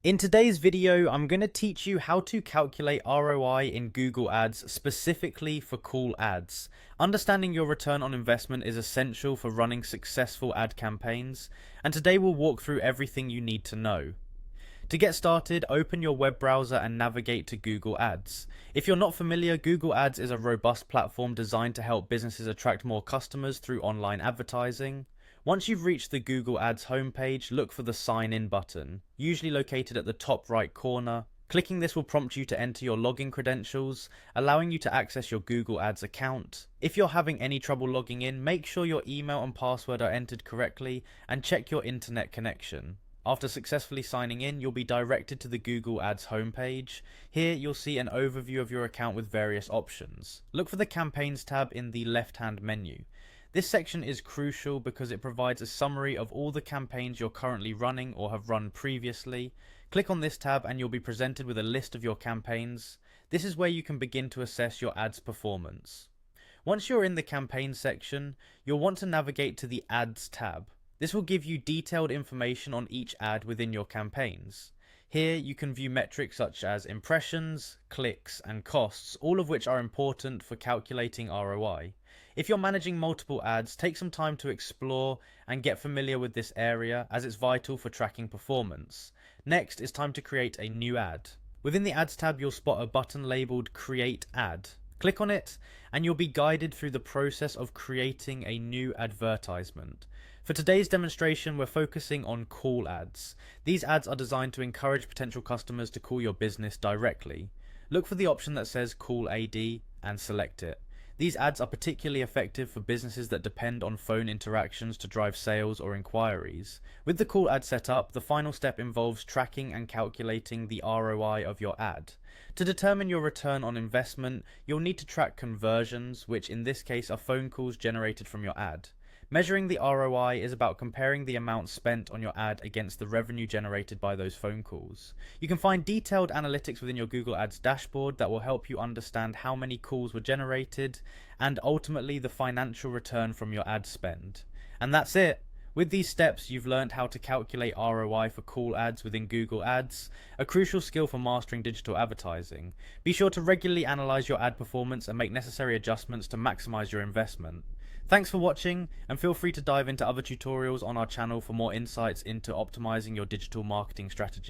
In today's video, I'm going to teach you how to calculate ROI in Google Ads specifically for cool ads. Understanding your return on investment is essential for running successful ad campaigns, and today we'll walk through everything you need to know. To get started, open your web browser and navigate to Google Ads. If you're not familiar, Google Ads is a robust platform designed to help businesses attract more customers through online advertising. Once you've reached the Google Ads homepage, look for the Sign In button, usually located at the top right corner. Clicking this will prompt you to enter your login credentials, allowing you to access your Google Ads account. If you're having any trouble logging in, make sure your email and password are entered correctly and check your internet connection. After successfully signing in, you'll be directed to the Google Ads homepage. Here you'll see an overview of your account with various options. Look for the Campaigns tab in the left-hand menu. This section is crucial because it provides a summary of all the campaigns you're currently running or have run previously. Click on this tab and you'll be presented with a list of your campaigns. This is where you can begin to assess your ads performance. Once you're in the campaign section, you'll want to navigate to the Ads tab. This will give you detailed information on each ad within your campaigns. Here you can view metrics such as impressions, clicks, and costs, all of which are important for calculating ROI. If you're managing multiple ads, take some time to explore and get familiar with this area as it's vital for tracking performance. Next, it's time to create a new ad. Within the Ads tab, you'll spot a button labeled Create Ad. Click on it and you'll be guided through the process of creating a new advertisement. For today's demonstration, we're focusing on call ads. These ads are designed to encourage potential customers to call your business directly. Look for the option that says Call AD and select it. These ads are particularly effective for businesses that depend on phone interactions to drive sales or inquiries. With the call ad set up, the final step involves tracking and calculating the ROI of your ad. To determine your return on investment, you'll need to track conversions, which in this case are phone calls generated from your ad. Measuring the ROI is about comparing the amount spent on your ad against the revenue generated by those phone calls. You can find detailed analytics within your Google Ads dashboard that will help you understand how many calls were generated and ultimately the financial return from your ad spend. And that's it. With these steps, you've learned how to calculate ROI for call ads within Google Ads, a crucial skill for mastering digital advertising. Be sure to regularly analyze your ad performance and make necessary adjustments to maximize your investment. Thanks for watching, and feel free to dive into other tutorials on our channel for more insights into optimizing your digital marketing strategy.